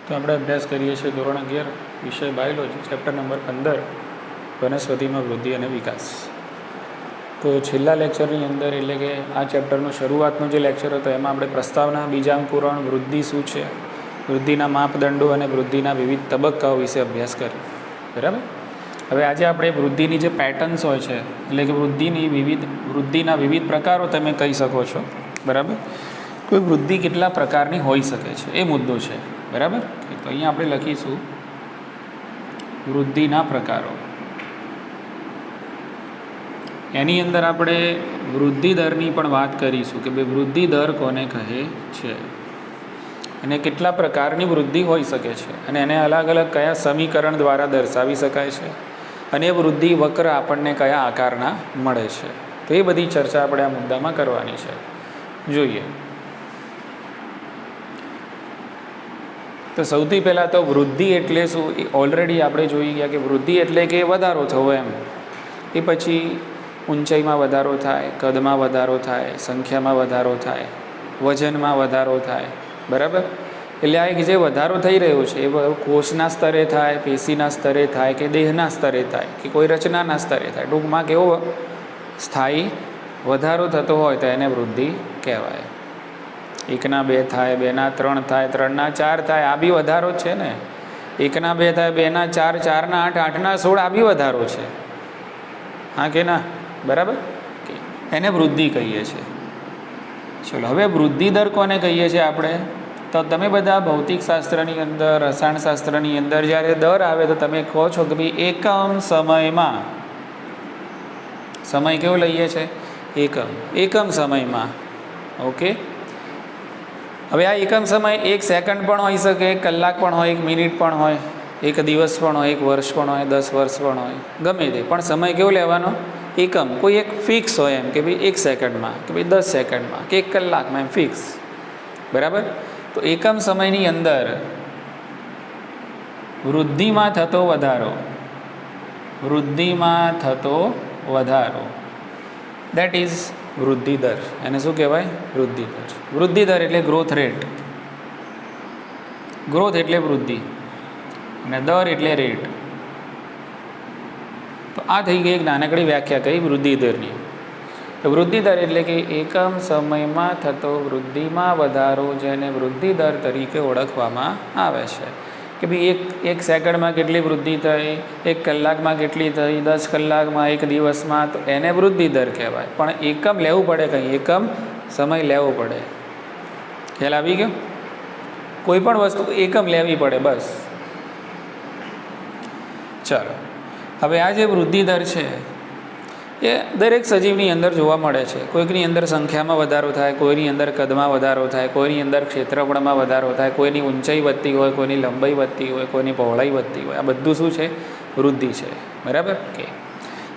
તો આપણે અભ્યાસ કરીએ છીએ ધોરણ 11 વિષય બાયોલોજી ચેપ્ટર નંબર 15 વનસ્પતિમાં વૃદ્ધિ અને વિકાસ. તો છેલ્લા લેક્ચરની અંદર એટલે કે આ ચેપ્ટરનો શરૂઆતનો જે લેક્ચર હતો એમાં આપણે પ્રસ્તાવના, બીજાંકુરણ, વૃદ્ધિ શું છે, વૃદ્ધિના માપદંડો અને વૃદ્ધિના વિવિધ તબક્કાઓ વિશે અભ્યાસ કર્યો. બરાબર. હવે આજે આપણે વૃદ્ધિની જે પેટર્ન્સ હોય છે એટલે કે વૃદ્ધિના વિવિધ પ્રકારો તમે કહી શકો છો. બરાબર. કોઈ વૃદ્ધિ કેટલા પ્રકારની હોઈ શકે છે એ મુદ્દો છે. બરાબર. તો અહીંયા આપણે લખીશું વૃદ્ધિના પ્રકારો. એની અંદર આપણે વૃદ્ધિ દરની પણ વાત કરીશું કે ભાઈ વૃદ્ધિ દર કોને કહે છે અને કેટલા પ્રકારની વૃદ્ધિ હોઈ શકે છે અને એને અલગ અલગ કયા સમીકરણ દ્વારા દર્શાવી શકાય છે અને એ વૃદ્ધિ વક્ર આપણને કયા આકારના મળે છે. તો એ બધી ચર્ચા આપણે આ મુદ્દામાં કરવાની છે. જોઈએ તો સૌથી પહેલાં તો વૃદ્ધિ એટલે શું એ ઓલરેડી આપણે જોઈ ગયા કે વૃદ્ધિ એટલે કે વધારો થવો એમ. એ પછી ઊંચાઈમાં વધારો થાય, કદમાં વધારો થાય, સંખ્યામાં વધારો થાય, વજનમાં વધારો થાય. બરાબર. એટલે આ એક જે વધારો થઈ રહ્યો છે એ કોષના સ્તરે થાય, પેશીના સ્તરે થાય કે દેહના સ્તરે થાય કે કોઈ રચનાના સ્તરે થાય. ટૂંકમાં કેવો સ્થાયી વધારો થતો હોય તો એને વૃદ્ધિ કહેવાય. 1ના 2 થાય, 2ના 3 થાય, 3ના 4 થાય, આ બી વધારો જ છે ને. 1ના 2 થાય, 2ના 4, 4ના 8, 8ના 16, આ બી વધારો છે. હા કે ના? બરાબર. એને વૃદ્ધિ કહીએ છીએ. ચલો હવે વૃદ્ધિ દર કોને કહીએ છીએ આપણે? તો તમે બધા ભૌતિકશાસ્ત્રની અંદર, રસાયણશાસ્ત્રની અંદર જ્યારે દર આવે તો તમે કહો છો કે ભાઈ એકમ સમયમાં, સમય કેવો લઈએ છે? એકમ સમયમાં. ઓકે. હવે આ એકમ સમય 1 સેકન્ડ પણ હોઈ શકે, 1 કલાક પણ હોય, 1 મિનિટ પણ હોય, 1 દિવસ પણ હોય, 1 વર્ષ પણ હોય, 10 વર્ષ પણ હોય, ગમે તે. પણ સમય કેવો લેવાનો? એકમ. કોઈ એક ફિક્સ હોય એમ કે ભાઈ 1 સેકન્ડમાં કે ભાઈ 10 સેકન્ડમાં કે 1 કલાકમાં એમ ફિક્સ. બરાબર. તો એકમ સમયની અંદર વૃદ્ધિમાં થતો વધારો દેટ ઇઝ વૃદ્ધિ દર. એને શું કહેવાય? વૃદ્ધિ દર. વૃદ્ધિ દર એટલે ગ્રોથ રેટ. ગ્રોથ એટલે વૃદ્ધિ અને દર એટલે રેટ. તો આ થઈ ગઈ એક નાનકડી વ્યાખ્યા કઈ વૃદ્ધિ દરની. તો વૃદ્ધિ દર એટલે કે એકમ સમયમાં થતો વૃદ્ધિમાં વધારો જેને વૃદ્ધિ દર તરીકે ઓળખવામાં આવે છે. કે ભાઈ એક સેકન્ડમાં કેટલી વૃદ્ધિ થઈ, 1 કલાકમાં કેટલી થઈ, 10 કલાકમાં, 1 દિવસમાં, તો એને વૃદ્ધિ દર કહેવાય. પણ એકમ લેવું પડે, કંઈ એકમ સમય લેવો પડે. ખ્યાલ આવી ગયો? કોઈ પણ વસ્તુ એકમ લેવી પડે બસ. ચાલો હવે આ જે વૃદ્ધિ દર છે એ દરેક સજીવની અંદર જોવા મળે છે. કોઈકની અંદર સંખ્યામાં વધારો થાય, કોઈની અંદર કદમાં વધારો થાય, કોઈની અંદર ક્ષેત્રફળમાં વધારો થાય, કોઈની ઊંચાઈ વધતી હોય, કોઈની લંબાઈ વધતી હોય, કોઈની પહોળાઈ વધતી હોય. આ બધું શું છે? વૃદ્ધિ છે. બરાબર કે?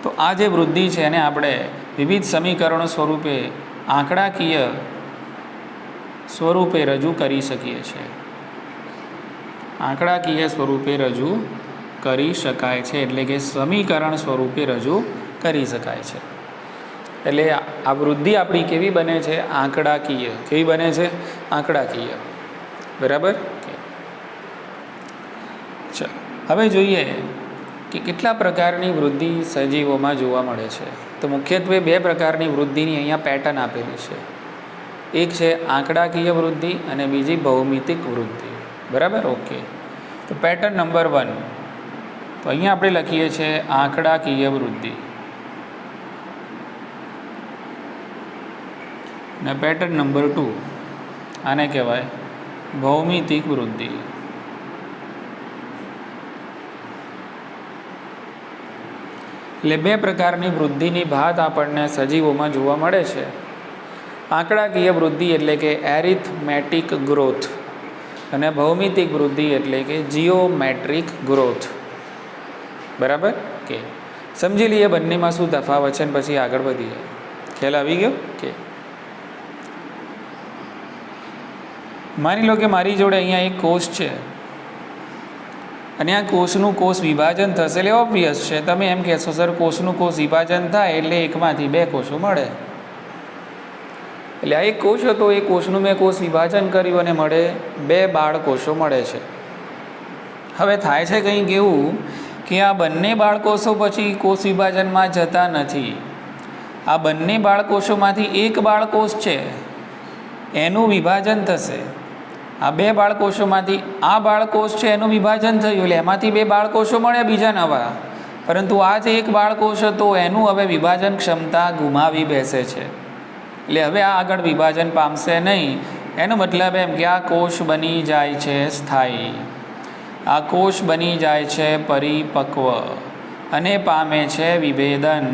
તો આ જે વૃદ્ધિ છે એને આપણે વિવિધ સમીકરણો સ્વરૂપે, આંકડાકીય સ્વરૂપે રજૂ કરી શકીએ છીએ. આંકડાકીય સ્વરૂપે રજૂ કરી શકાય છે એટલે કે સમીકરણ સ્વરૂપે રજૂ કરી શકાય છે. એટલે આ વૃદ્ધિ આપણી કેવી બને છે? આંકડાકીય. કેવી બને છે? આંકડાકીય. બરાબર. ચાલો હવે જોઈએ કે કેટલા પ્રકારની વૃદ્ધિ સજીવોમાં જોવા મળે છે. તો મુખ્યત્વે 2 પ્રકારની વૃદ્ધિની અહીંયા પેટર્ન આપેલી છે. એક છે આંકડાકીય વૃદ્ધિ અને બીજી ભૌમિતિક વૃદ્ધિ. બરાબર. ઓકે. તો પેટર્ન નંબર 1 તો અહીંયા આપણે લખીએ છીએ આંકડાકીય વૃદ્ધિ અને પેટર્ન નંબર 2 આને કહેવાય ભૌમિતિક વૃદ્ધિ. એટલે 2 પ્રકારની વૃદ્ધિની ભાત આપણને સજીવોમાં જોવા મળે છે. આંકડાકીય વૃદ્ધિ એટલે કે એરિથમેટિક ગ્રોથ અને ભૌમિતિક વૃદ્ધિ એટલે કે જીઓમેટ્રિક ગ્રોથ. બરાબર કે? સમજી લઈએ બંનેમાં શું તફાવત છે ને પછી આગળ વધીએ. ખ્યાલ આવી ગયો કે? માની લો કે મારી જોડે અહીંયા એક કોષ છે અને આ કોષનું કોષ વિભાજન થશે એટલે ઓબ્વિયસ છે. તમે એમ કહેશો સર કોષનું કોષ વિભાજન થાય એટલે એકમાંથી 2 કોષો મળે. એટલે આ એક કોષ હતો, એ કોષનું મેં કોષ વિભાજન કર્યું અને મળે 2 બાળકોષો મળે છે. હવે થાય છે કંઈક એવું કે આ બંને બાળકોષો પછી કોષ વિભાજનમાં જતા નથી. આ બંને બાળકોષોમાંથી એક બાળકોષ છે એનું વિભાજન થશે. આ બે બાળકોષોમાંથી આ બાળકોષ છે એનું વિભાજન થયું એટલે એમાંથી બે બાળકોષો મળ્યા બીજા નવા, પરંતુ આ જે એક બાળકોષ હતો એનું હવે વિભાજન ક્ષમતા ગુમાવી બેસે છે. એટલે હવે આ આગળ વિભાજન પામશે નહીં. એનો મતલબ એમ કે આ કોષ બની જાય છે સ્થાયી, આ કોષ બની જાય છે પરિપક્વ અને પામે છે વિભેદન.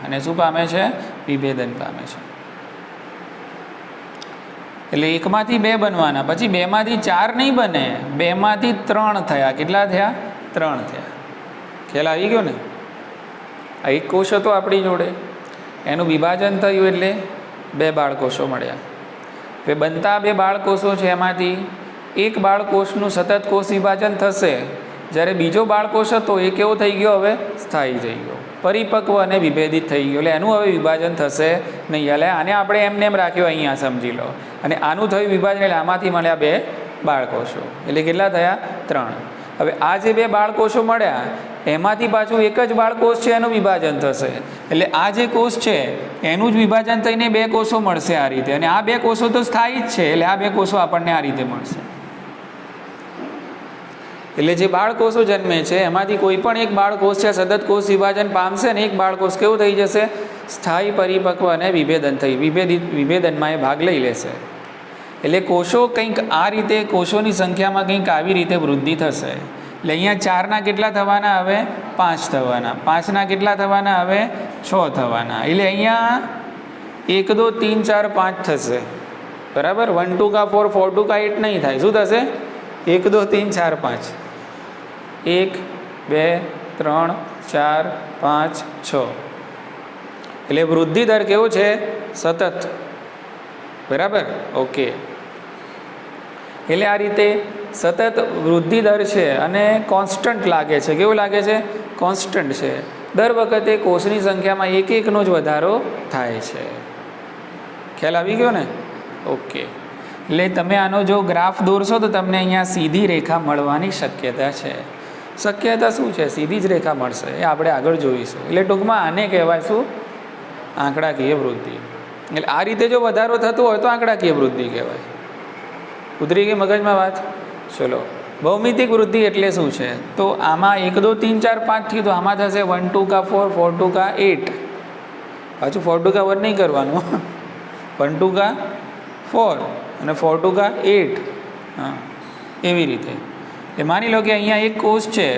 અને શું પામે છે? વિભેદન પામે છે. એટલે એકમાંથી બે બનવાના, પછી બેમાંથી ચાર નહીં બને, બેમાંથી ત્રણ થયા. કેટલા થયા? ત્રણ થયા. ખ્યાલ આવી ગયો ને? આ એક કોષ હતો આપણી જોડે, એનું વિભાજન થયું એટલે બે બાળકોષો મળ્યા. હવે બનતા બે બાળકોષો છે એમાંથી એક બાળકોષનું સતત કોષ વિભાજન થશે, જ્યારે બીજો બાળકોષ હતો એ કેવો થઈ ગયો? હવે સ્થાયી થઈ ગયો, પરિપક્વ અને વિભેદિત થઈ ગયો. એટલે એનું હવે વિભાજન થશે નહીં. એટલે આને આપણે એમને એમ રાખ્યો, અહીંયા સમજી લો. અને આનું થયું વિભાજન એટલે આમાંથી મળ્યા બે બાળકોષો. એટલે કેટલા થયા? ત્રણ. હવે આ જે બે બાળકોષો મળ્યા એમાંથી પાછું એક જ બાળકોષ છે એનું વિભાજન થશે. એટલે આ જે કોષ છે એનું જ વિભાજન થઈને બે કોષો મળશે આ રીતે. અને આ બે કોષો તો સ્થાયી જ છે, એટલે આ બે કોષો આપણને આ રીતે મળશે. એટલે જે બાળકોષો જન્મે છે એમાંથી કોઈ પણ એક બાળકોષ છે સતત કોષ વિભાજન પામશે ને એક બાળકોષ કેવું થઈ જશે? સ્થાયી, પરિપક્વ અને વિભેદન થઈ વિભેદનમાં એ ભાગ લઈ લેશે. એટલે કોષો કંઈક આ રીતે, કોષોની સંખ્યામાં કંઈક આવી રીતે વૃદ્ધિ થશે. એટલે અહીંયા ચારના કેટલા થવાના? હવે 5 થવાના. 5ના કેટલા થવાના? હવે 6 થવાના. એટલે અહીંયા 1 2 3 4 5 થશે. બરાબર? 1 2 का 4 4 2 का 8 નહીં થાય. શું થશે? 1 2 3 4 5. 1 2 3 4 5 6. એટલે વૃદ્ધિ દર કેવો છે? સતત. બરાબર? ઓકે. એટલે આ રીતે સતત વૃદ્ધિ દર છે અને કોન્સ્ટન્ટ લાગે છે. કેવું લાગે છે? કોન્સ્ટન્ટ છે. દર વખતે કોષની સંખ્યામાં એક એકનો જ વધારો થાય છે. ખ્યાલ આવી ગયો ને? ઓકે. એટલે તમે આનો જો ગ્રાફ દોરશો તો તમને અહીંયા સીધી રેખા મળવાની શક્યતા છે. શક્યતા શું છે? સીધી જ રેખા મળશે. એ આપણે આગળ જોઈશું. એટલે ટૂંકમાં આને કહેવાય શું? આંકડાકીય વૃદ્ધિ. એટલે આ રીતે જો વધારો થતો હોય તો આંકડાકીય વૃદ્ધિ કહેવાય. ઉતરી ગઈ મગજમાં વાત? ચલો, ભૌમિતિક વૃદ્ધિ એટલે શું છે? તો આમાં 1 2 3 4 5 થયું તો આમાં થશે 1 2 का 4 4 2 का 8. પાછું 4 2 का 1 નહીં કરવાનું. 1 2 का 4 અને 4 2 का 8. હા, એવી રીતે. એ માની લો કે અહીંયા એક કોષ છે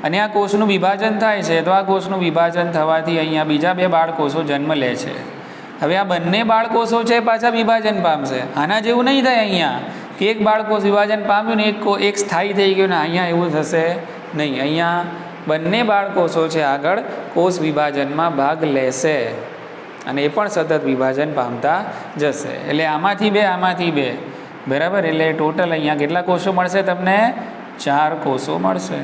અને આ કોષનું વિભાજન થાય છે, તો આ કોષનું વિભાજન થવાથી અહીંયા બીજા બે બાળકોષો જન્મ લે છે. હવે આ બંને બાળકોષો છે પાછા વિભાજન પામશે. આના જેવું નહીં થાય અહીંયા કે એક બાળકોષ વિભાજન પામ્યું ને એક સ્થાયી થઈ ગયું ને. અહીંયા એવું થશે નહીં. અહીંયા બંને બાળકોષો છે આગળ કોષ વિભાજનમાં ભાગ લેશે અને એ પણ સતત વિભાજન પામતા જશે. એટલે આમાંથી બે, આમાંથી બે. બરાબર? એટલે ટોટલ અહીંયા કેટલા કોષો મળશે તમને? 4 કોષો મળશે.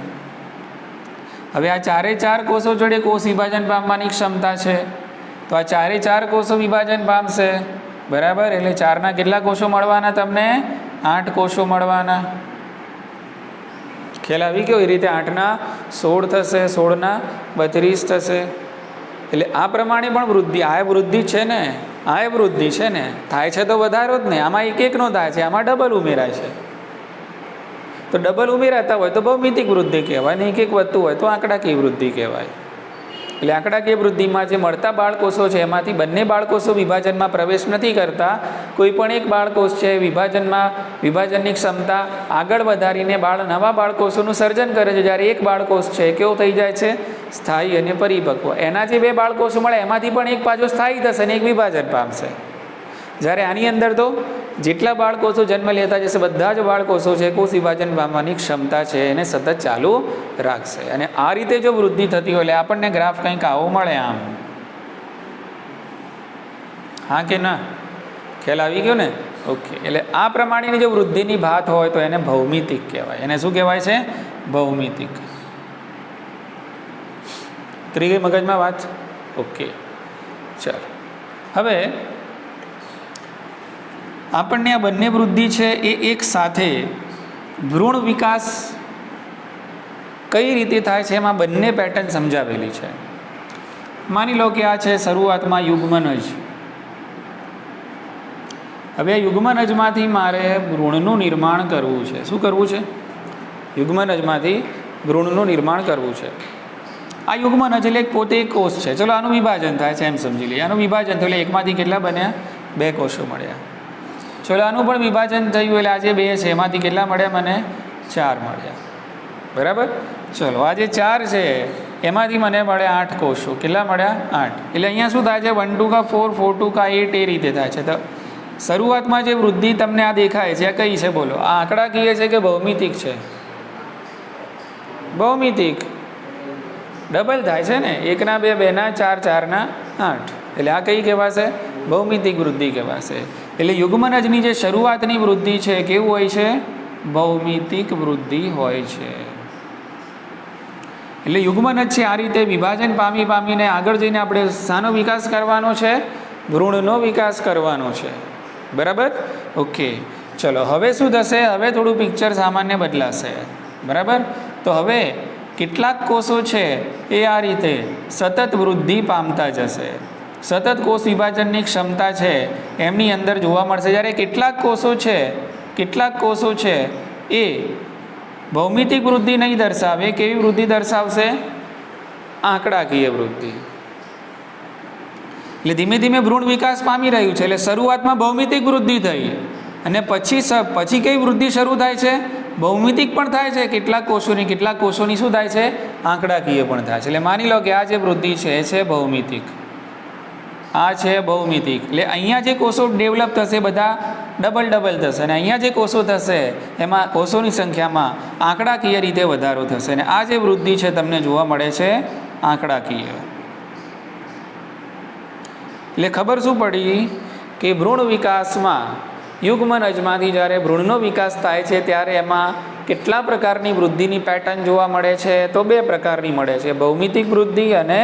હવે આ 4 કોષો જોડે કોષ વિભાજન પામવાની ક્ષમતા છે, તો આ 4 કોષો વિભાજન પામશે. બરાબર? એટલે 4ના કેટલા કોષો મળવાના તમને? 8 કોષો મળવાના. ખ્યાલ આવી ગયો? એ રીતે 8ના 16 થશે, 16ના 32 થશે. એટલે આ પ્રમાણે પણ વૃદ્ધિ, આ વૃદ્ધિ છે ને, આ વૃદ્ધિ છે ને, થાય છે તો વધારો જ ને. આમાં એક એકનો થાય છે, આમાં ડબલ ઉમેરાય છે. તો ડબલ ઉમેરાતા હોય તો ભૌમિતિક વૃદ્ધિ કહેવાય, ને એક વધતું હોય તો આંકડાકીય વૃદ્ધિ કહેવાય. એટલે આંકડાકીય વૃદ્ધિમાં જે મળતા બાળકોષો છે એમાંથી બંને બાળકોષો વિભાજનમાં પ્રવેશ નથી કરતા. કોઈ પણ એક બાળકોષ છે વિભાજનની ક્ષમતા આગળ વધારીને નવા બાળકોષોનું સર્જન કરે છે. જ્યારે એક બાળકોષ છે કેવો થઈ જાય છે? સ્થાયી અને પરિપક્વ. એના જે બે બાળકોષો મળે એમાંથી પણ એક પાછો સ્થાયી થશે અને એક વિભાજન પામશે. જ્યારે આની અંદર તો જેટલા બાળકોષો જન્મ લેતા જશે બધા જ બાળકોષો છે કોષ વિભાજન પામવાની ક્ષમતા છે એને સતત ચાલુ રાખશે. અને આ રીતે જો વૃદ્ધિ થતી હોય એટલે આપણને ગ્રાફ કંઈક આવો મળે આમ. હા કે ના? ખ્યાલ આવી ગયો ને? ઓકે. એટલે આ પ્રમાણેની જો વૃદ્ધિની ભાત હોય તો એને ભૌમિતિક કહેવાય. એને શું કહેવાય છે? ભૌમિતિક. ઉતરી ગઈ મગજમાં વાત? ઓકે, ચાલો. હવે આપણને આ બંને વૃદ્ધિ છે એ એક સાથે ભ્રૂણ વિકાસ કઈ રીતે થાય છે એમાં બંને પેટર્ન સમજાવેલી છે. માની લો કે આ છે શરૂઆતમાં યુગ્મનજ. હવે યુગ્મનજમાંથી મારે ભ્રૂણનું નિર્માણ કરવું છે. શું કરવું છે? યુગ્મનજમાંથી ભ્રૂણનું નિર્માણ કરવું છે. આ યુગ્મનજ એટલે પોતે એક કોષ છે. ચલો આનું વિભાજન થાય છે એમ સમજી લઈએ. આનું વિભાજન થયું એટલે એકમાંથી કેટલા બન્યા? 2 કોષો મળ્યા. ચલો આનું પણ વિભાજન થયું એટલે આજે 2 છે, એમાંથી કેટલા મળ્યા મને? 4 મળ્યા. બરાબર. ચલો આ જે 4 છે એમાંથી મને મળ્યા 8 કોષો. કેટલા મળ્યા? 8. એટલે અહીંયા શું થાય છે? 1 2 का 4, 4 2 का 8 એ રીતે થાય છે. તો શરૂઆતમાં જે વૃદ્ધિ તમને આ દેખાય છે આ કઈ છે બોલો? આ આંકડાકીય છે કે ભૌમિતિક છે? ભૌમિતિક. ડબલ થાય છે ને, 1 ના 2, 2 ના 4, 4 ના 8. એટલે આ કઈ કહેવાશે? ભૌમિતિક વૃદ્ધિ કહેવાશે. એટલે યુગ્મનજની જે શરૂઆતની વૃદ્ધિ છે કેવું હોય છે? ભૌમિતિક વૃદ્ધિ હોય છે. એટલે યુગ્મનજ છે આ રીતે વિભાજન પામીને આગળ જઈને આપણે શાનો વિકાસ કરવાનો છે? ભ્રૂણનો વિકાસ કરવાનો છે. બરાબર. ઓકે. ચલો હવે શું થશે? હવે થોડું પિક્ચર સામાન્ય બદલાશે. બરાબર. તો હવે કેટલાક કોષો છે એ આ રીતે સતત વૃદ્ધિ પામતા જશે. સતત કોષ વિભાજનની ક્ષમતા છે એમની અંદર જોવા મળશે. જ્યારે કેટલાક કોષો છે એ ભૌમિતિક વૃદ્ધિ નહીં દર્શાવે. કેવી વૃદ્ધિ દર્શાવશે? આંકડાકીય વૃદ્ધિ. એટલે ધીમે ધીમે ભ્રૂણ વિકાસ પામી રહ્યું છે. એટલે શરૂઆતમાં ભૌમિતિક વૃદ્ધિ થઈ અને પછી કઈ વૃદ્ધિ શરૂ થાય છે? ભૌમિતિક પણ થાય છે કેટલાક કોષોની શું થાય છે? આંકડાકીય પણ થાય છે. એટલે માની લો કે આ જે વૃદ્ધિ છે એ છે ભૌમિતિક. આ છે ભૌમિતિક. એટલે અહીંયા જે કોષો ડેવલપ થશે બધા ડબલ થશે અને અહીંયા જે કોષો થશે એમાં કોષોની સંખ્યામાં આંકડાકીય રીતે વધારો થશે. અને આ જે વૃદ્ધિ છે તમને જોવા મળે છે આંકડાકીય. એટલે ખબર શું પડી કે ભ્રૂણ વિકાસમાં યુગ્મનજમાંથી જ્યારે ભ્રૂણનો વિકાસ થાય છે ત્યારે એમાં કેટલા પ્રકારની વૃદ્ધિની પેટર્ન જોવા મળે છે? તો 2 પ્રકારની મળે છે, ભૌમિતિક વૃદ્ધિ અને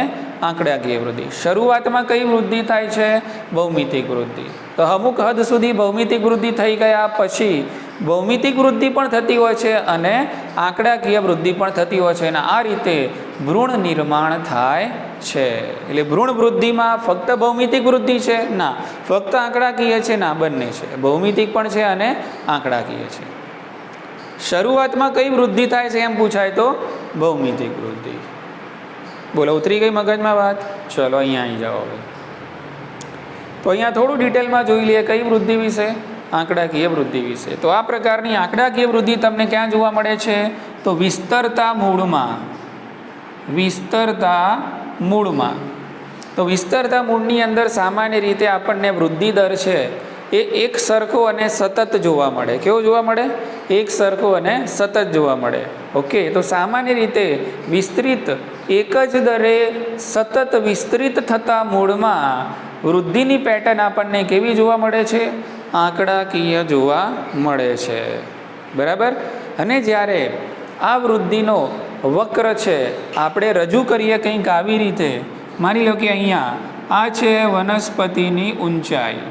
આંકડાકીય વૃદ્ધિ. શરૂઆતમાં કઈ વૃદ્ધિ થાય છે? ભૌમિતિક વૃદ્ધિ. તો અમુક હદ સુધી ભૌમિતિક વૃદ્ધિ થઈ ગયા પછી ભૌમિતિક વૃદ્ધિ પણ થતી હોય છે અને આંકડાકીય વૃદ્ધિ પણ થતી હોય છે. અને આ રીતે ભ્રૂણ નિર્માણ થાય છે. એટલે ભ્રૂણ વૃદ્ધિમાં ફક્ત ભૌમિતિક વૃદ્ધિ છે? ના. ફક્ત આંકડાકીય છે? ના, બંને છે. ભૌમિતિક પણ છે અને આંકડાકીય છે. શરૂઆતમાં કઈ વૃદ્ધિ થાય છે એમ પૂછાય તો ભૌમિતિક વૃદ્ધિ. બોલો, ઉતરી ગઈ મગજમાં વાત? ચલો અહીંયા આવી જાઓ. હવે તો અહીંયા થોડું ડિટેલમાં જોઈ લઈએ કઈ વૃદ્ધિ વિશે? આંકડાકીય વૃદ્ધિ વિશે. તો આ પ્રકારની આંકડાકીય વૃદ્ધિ તમને ક્યાં જોવા મળે છે? તો વિસ્તરતા મૂળમાં. તો વિસ્તરતા મૂળની અંદર સામાન્ય રીતે આપણને વૃદ્ધિ દર છે એ એક સરખો અને સતત જોવા મળે. કેવો જોવા મળે? એક સરખો અને સતત જોવા મળે. ઓકે. તો સામાન્ય રીતે વિસ્તૃત એક જ દરે સતત વિસ્તૃત થતા મૂળમાં વૃદ્ધિની પેટર્ન આપણને કેવી જોવા મળે છે? આંકડાકીય જોવા મળે છે. બરાબર. અને જ્યારે આ વૃદ્ધિનો વક્ર છે આપણે રજૂ કરીએ કંઈક આવી રીતે, માની લો કે અહીંયા આ છે વનસ્પતિની ઊંચાઈ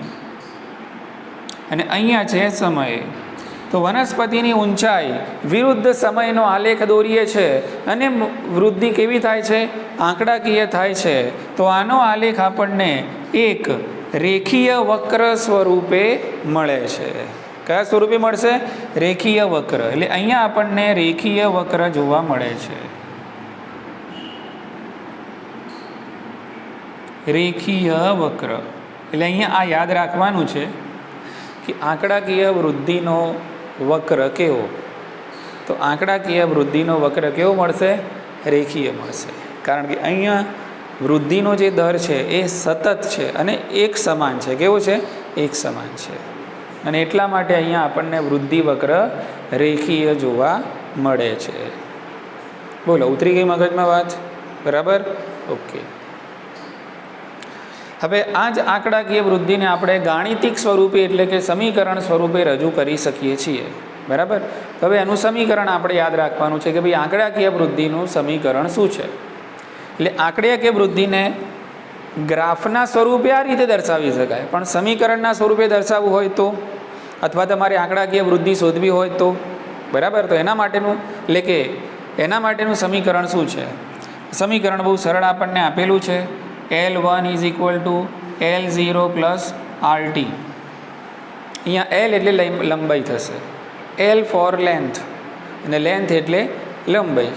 અને અહીંયા છે સમય. તો વનસ્પતિની ઊંચાઈ વિરુદ્ધ સમયનો આલેખ દોરીએ છે અને વૃદ્ધિ કેવી થાય છે? આંકડાકીય થાય છે. તો આનો આલેખ આપણને એક રેખીય વક્ર સ્વરૂપે મળે છે. કયા સ્વરૂપે મળશે? રેખીય વક્ર. એટલે અહીંયા આપણને રેખીય વક્ર જોવા મળે છે. રેખીય વક્ર એટલે અહીંયા આ યાદ રાખવાનું છે કે આંકડાકીય વૃદ્ધિનો વક્ર કેવો? તો આંકડાકીય વૃદ્ધિનો વક્ર કેવો મળશે? રેખીય મળશે. કારણ કે અહીંયા વૃદ્ધિનો જે દર છે એ સતત છે અને એક સમાન છે. કેવો છે? એક સમાન છે. અને એટલા માટે અહીંયા આપણને વૃદ્ધિ વક્ર રેખીય જોવા મળે છે. બોલો, ઉતરી ગઈ મગજમાં વાત? બરાબર. ઓકે. હવે આ જ આંકડાકીય વૃદ્ધિને આપણે ગાણિતિક સ્વરૂપે એટલે કે સમીકરણ સ્વરૂપે રજૂ કરી શકીએ છીએ. બરાબર. હવે એનું સમીકરણ આપણે યાદ રાખવાનું છે કે ભાઈ આંકડાકીય વૃદ્ધિનું સમીકરણ શું છે. એટલે આંકડાકીય વૃદ્ધિને ગ્રાફના સ્વરૂપે આ રીતે દર્શાવી શકાય, પણ સમીકરણના સ્વરૂપે દર્શાવવું હોય તો, અથવા તમારે આંકડાકીય વૃદ્ધિ શોધવી હોય તો, બરાબર, તો એના માટેનું એટલે કે એના માટેનું સમીકરણ શું છે? સમીકરણ બહુ સરળ આપણને આપેલું છે. L1 is equal to L0 plus RT. અહીંયા L એટલે લંબાઈ થશે, L ફોર લેન્થ, અને લેન્થ એટલે લંબાઈ.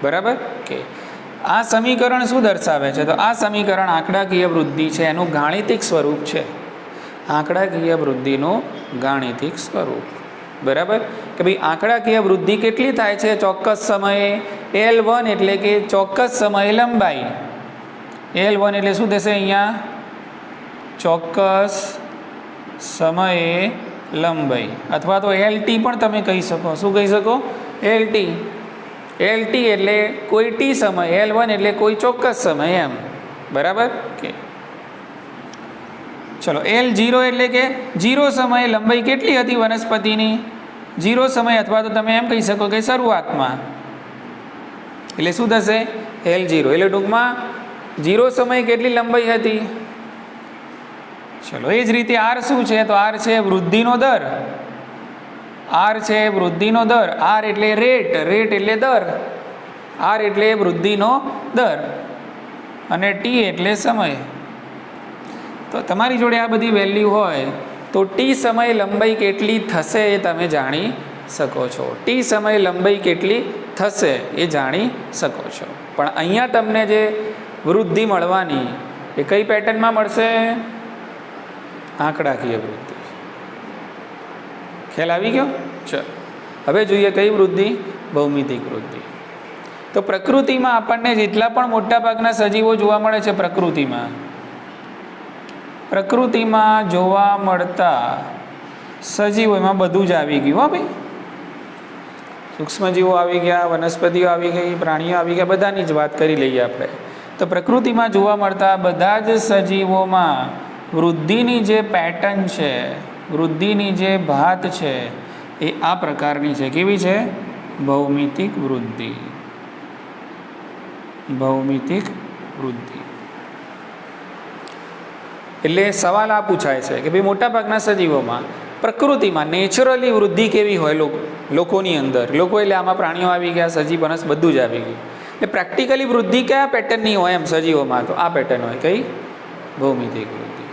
બરાબર કે આ સમીકરણ શું દર્શાવે છે? તો આ સમીકરણ આંકડાકીય વૃદ્ધિ છે એનું ગાણિતિક સ્વરૂપ છે. આંકડાકીય વૃદ્ધિનું ગાણિતિક સ્વરૂપ. બરાબર કે ભાઈ આંકડાકીય વૃદ્ધિ કેટલી થાય છે ચોક્કસ સમયે? L1 એટલે કે ચોક્કસ સમયે લંબાઈ. L1 એટલે શું થશે અહીંયા? ચોક્કસ સમયે લંબાઈ, અથવા તો LT પણ તમે કહી શકો. શું કહી શકો? LT. LT એટલે કોઈ ટી સમય, L1 એટલે કોઈ ચોક્કસ સમય એમ. બરાબર કે ચલો L0 એટલે કે 0 સમયે લંબાઈ કેટલી હતી વનસ્પતિની? 0 સમય, અથવા તો તમે એમ કહી શકો કે શરૂઆતમાં. એટલે શું થશે? L0 એટલે ટૂંકમાં 0 સમયે કેટલી લંબાઈ હતી? ચલો એ જ રીતે R શું છે? તો R છે વૃદ્ધિનો દર. R છે વૃદ્ધિનો દર. R એટલે રેટ, રેટ એટલે દર, R એટલે વૃદ્ધિનો દર, અને T એટલે સમય. તો તમારી જોડે આ બધી વેલ્યુ હોય તો T સમય લંબાઈ કેટલી થશે એ તમે જાણી શકો છો. T સમય લંબાઈ કેટલી થશે એ જાણી શકો છો. પણ અહીંયા તમને જે વૃદ્ધિ મળવાની એ કઈ પેટર્નમાં મળશે? આંકડાકીય વૃદ્ધિ. ખ્યાલ આવી ગયો? ચલો હવે જોઈએ કઈ વૃદ્ધિ? ભૌમિતિક વૃદ્ધિ. તો પ્રકૃતિમાં આપણને જેટલા પણ મોટાભાગના સજીવો જોવા મળે છે, પ્રકૃતિમાં જોવા મળતા સજીવો, એમાં બધું જ આવી ગયું. હો ભાઈ, સૂક્ષ્મજીવો આવી ગયા, વનસ્પતિઓ આવી ગઈ, પ્રાણીઓ આવી ગયા, બધાની જ વાત કરી લઈએ આપણે. તો પ્રકૃતિમાં જોવા મળતા બધા જ સજીવોમાં વૃદ્ધિની જે પેટર્ન છે, વૃદ્ધિની જે ભાત છે એ આ પ્રકારની છે. કેવી છે? ભૌમિતિક વૃદ્ધિ. ભૌમિતિક વૃદ્ધિ એટલે સવાલ આ પૂછાય છે કે ભાઈ મોટાભાગના સજીવોમાં પ્રકૃતિમાં નેચરલી વૃદ્ધિ કેવી હોય લોકોની અંદર? લોકો એટલે આમાં પ્રાણીઓ આવી ગયા, સજીવ, વનસ્પતિ બધું જ આવી ગયું. એટલે પ્રેક્ટિકલી વૃદ્ધિ કયા પેટર્નની હોય એમ સજીવોમાં? તો આ પેટર્ન હોય. કઈ? ભૌમિતિક વૃદ્ધિ.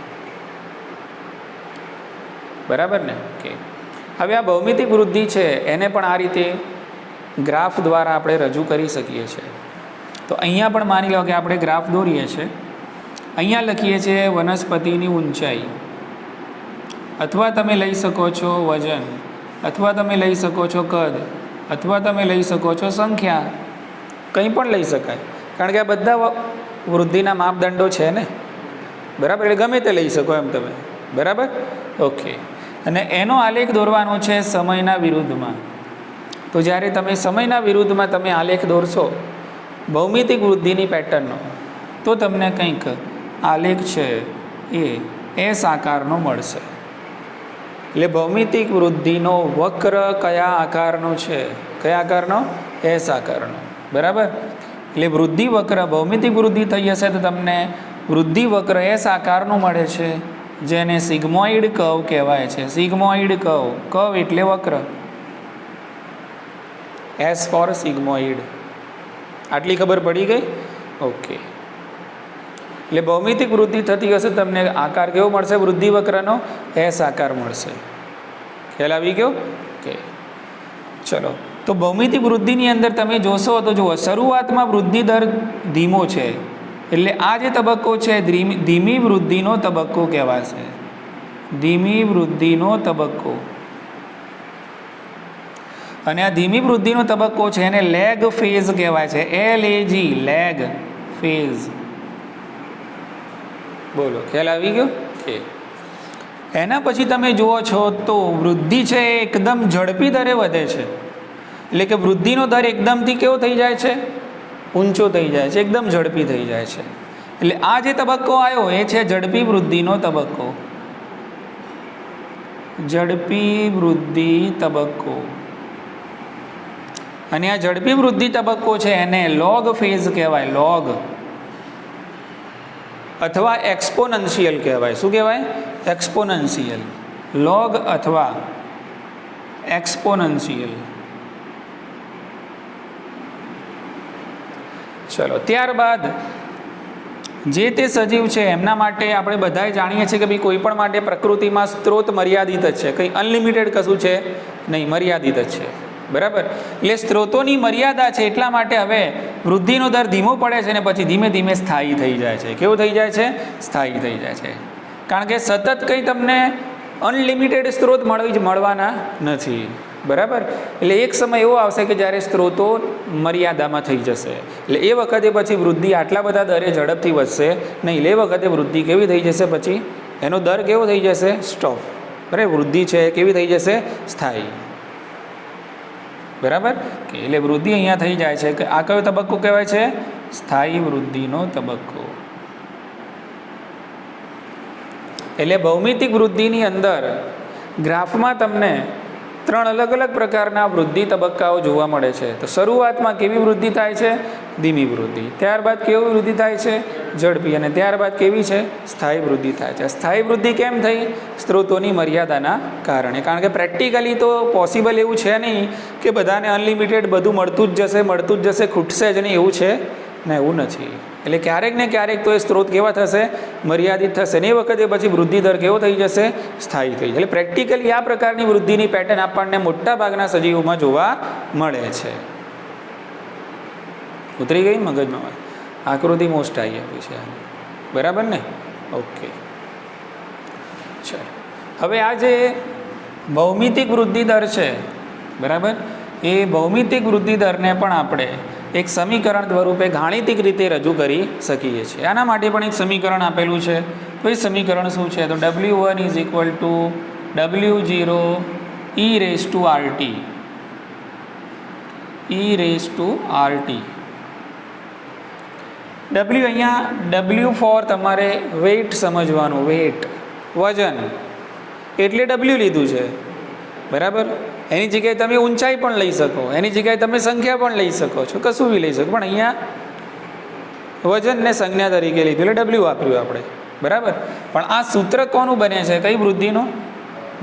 બરાબર ને? કે હવે આ ભૌમિતિક વૃદ્ધિ છે એને પણ આ રીતે ગ્રાફ દ્વારા આપણે રજૂ કરી શકીએ છીએ. તો અહીંયા પણ માની લો કે આપણે ગ્રાફ દોરીએ છીએ. અહીંયા લખીએ છીએ વનસ્પતિની ઊંચાઈ, અથવા તમે લઈ શકો છો વજન, અથવા તમે લઈ શકો છો કદ, અથવા તમે લઈ શકો છો સંખ્યા. કંઈ પણ લઈ શકાય, કારણ કે આ બધા વૃદ્ધિના માપદંડો છે ને. બરાબર, એટલે ગમે તે લઈ શકો એમ તમે. બરાબર, ઓકે. અને એનો આલેખ દોરવાનો છે સમયના વિરુદ્ધમાં. તો જ્યારે તમે સમયના વિરુદ્ધમાં તમે આલેખ દોરશો ભૌમિતિક વૃદ્ધિની પેટર્નનો, તો તમને કંઈક આલેખ છે એ એસ આકારનો મળશે. એટલે ભૌમિતિક વૃદ્ધિનો વક્ર કયા આકારનો છે? કયા આકારનો? એસ આકારનો. બરાબર, એટલે વૃદ્ધિ વક્ર, ભૌમિતિક વૃદ્ધિ થઈ હશે તો તમને વૃદ્ધિ વક્ર એસ આકારનું મળે છે, જેને સિગ્મોઇડ કર્વ કહેવાય છે. સિગ્મોઇડ કર્વ, કર્વ એટલે વક્ર, એસ ફોર સિગ્મોઇડ. આટલી ખબર પડી ગઈ? ઓકે. એટલે ભૌમિતિક વૃદ્ધિ થતી હશે તમને આકાર કેવો મળશે? વૃદ્ધિ વક્રનો એસ આકાર મળશે. ખ્યાલ આવી ગયો? ઓકે, ચલો. તો ભૌમિતિક વૃદ્ધિની અંદર તમે જોશો તો જુઓ, શરૂઆતમાં વૃદ્ધિ દર ધીમો છે, એટલે આ જે તબક્કો છે ધીમી વૃદ્ધિનો તબક્કો કહેવાશે. ધીમી વૃદ્ધિનો તબક્કો. અને આ ધીમી વૃદ્ધિનો તબક્કો છે એને લેગ ફેઝ કહેવાય છે. LAG, lag phase. બોલો, ખ્યાલ આવી ગયો? કે એના પછી તમે જુઓ છો તો વૃદ્ધિ છે એ એકદમ ઝડપી દરે વધે છે. એટલે કે વૃદ્ધિનો દર એકદમથી કેવો થઈ જાય છે? ઊંચો થઈ જાય છે, એકદમ ઝડપી થઈ જાય છે. એટલે આ જે તબક્કો આવ્યો એ છે ઝડપી વૃદ્ધિનો તબક્કો. ઝડપી વૃદ્ધિ તબક્કો. અને આ ઝડપી વૃદ્ધિ તબક્કો છે એને લોગ ફેઝ કહેવાય. લોગ અથવા એક્સપોનન્શિયલ કહેવાય. શું કહેવાય? એક્સપોનન્શિયલ. લોગ અથવા એક્સપોનન્શિયલ. ચલો ત્યારબાદ જે તે સજીવ છે એમના માટે આપણે બધાએ જાણીએ છીએ કે ભાઈ કોઈ પણ માટે પ્રકૃતિમાં સ્ત્રોત મર્યાદિત જ છે, કંઈ અનલિમિટેડ કશું છે નહીં, મર્યાદિત જ છે, બરાબર. એટલે સ્ત્રોતોની મર્યાદા છે એટલા માટે હવે વૃદ્ધિનો દર ધીમો પડે છે ને પછી ધીમે ધીમે સ્થાયી થઈ જાય છે. કેવું થઈ જાય છે? સ્થાયી થઈ જાય છે. કારણ કે સતત કંઈ તમને અનલિમિટેડ સ્ત્રોત મળવાના નથી, બરાબર. એટલે એક સમય એવો આવશે કે જ્યારે સ્ત્રોતો મર્યાદામાં થઈ જશે, એટલે એ વખતે પછી વૃદ્ધિ આટલા બધા દરે ઝડપથી વધશે નહીં. એટલે એ વખતે વૃદ્ધિ કેવી થઈ જશે? પછી એનો દર કેવો થઈ જશે? સ્ટોપ. બરાબર. વૃદ્ધિ છે કેવી થઈ જશે? સ્થાયી. બરાબર. એટલે વૃદ્ધિ અહીંયા થઈ જાય છે કે આ કયો તબક્કો કહેવાય છે? સ્થાયી વૃદ્ધિનો તબક્કો. એટલે ભૌમિતિક વૃદ્ધિની અંદર ગ્રાફમાં તમને 3 અલગ અલગ પ્રકારના વૃદ્ધિ તબક્કાઓ જોવા મળે છે. તો શરૂઆતમાં કેવી વૃદ્ધિ થાય છે? ધીમી વૃદ્ધિ. ત્યારબાદ કેવી વૃદ્ધિ થાય છે? ઝડપી. અને ત્યારબાદ કેવી છે? સ્થાયી વૃદ્ધિ થાય છે. સ્થાયી વૃદ્ધિ કેમ થઈ? સ્ત્રોતોની મર્યાદાના કારણે. કારણ કે પ્રેક્ટિકલી તો પોસિબલ એવું છે નહીં કે બધાને અનલિમિટેડ બધું મળતું જ જશે, ખૂટશે જ નહીં, એવું છે ને? એવું નથી. એટલે ક્યારેક ને ક્યારેક તો એ સ્ત્રોત કેવા થશે? મર્યાદિત થશે ને એ વખતે પછી વૃદ્ધિ દર કેવો થઈ જશે? સ્થાયી થઈ. એટલે પ્રેક્ટિકલી આ પ્રકારની વૃદ્ધિની પેટર્ન આપણને મોટા ભાગના સજીવોમાં જોવા મળે છે. ઉતરી ગઈ મગજમાં? આકૃતિ મોસ્ટ આવી આપી છે, બરાબર ને? ઓકે, ચલો હવે આ જે ભૌમિતિક વૃદ્ધિ દર છે, બરાબર, એ ભૌમિતિક વૃદ્ધિ દરને પણ આપણે એક સમીકરણ સ્વરૂપે ગાણિતિક રીતે રજૂ કરી શકીએ છીએ. આના માટે પણ એક સમીકરણ આપેલું છે. તો એ સમીકરણ શું છે? તો W1 = W0 e⁻RT. W અહીંયા W ફોર તમારે વેઇટ સમજવાનું, વેઇટ વજન, એટલે W લીધું છે, બરાબર. એની જગ્યાએ તમે ઊંચાઈ પણ લઈ શકો, એની જગ્યાએ તમે સંખ્યા પણ લઈ શકો છો, કશું બી લઈ શકો, પણ અહીંયા વજનને સંજ્ઞા તરીકે લીધું એટલે W વાપર્યું આપણે, બરાબર. પણ આ સૂત્ર કોનું બને છે? કઈ વૃદ્ધિનું?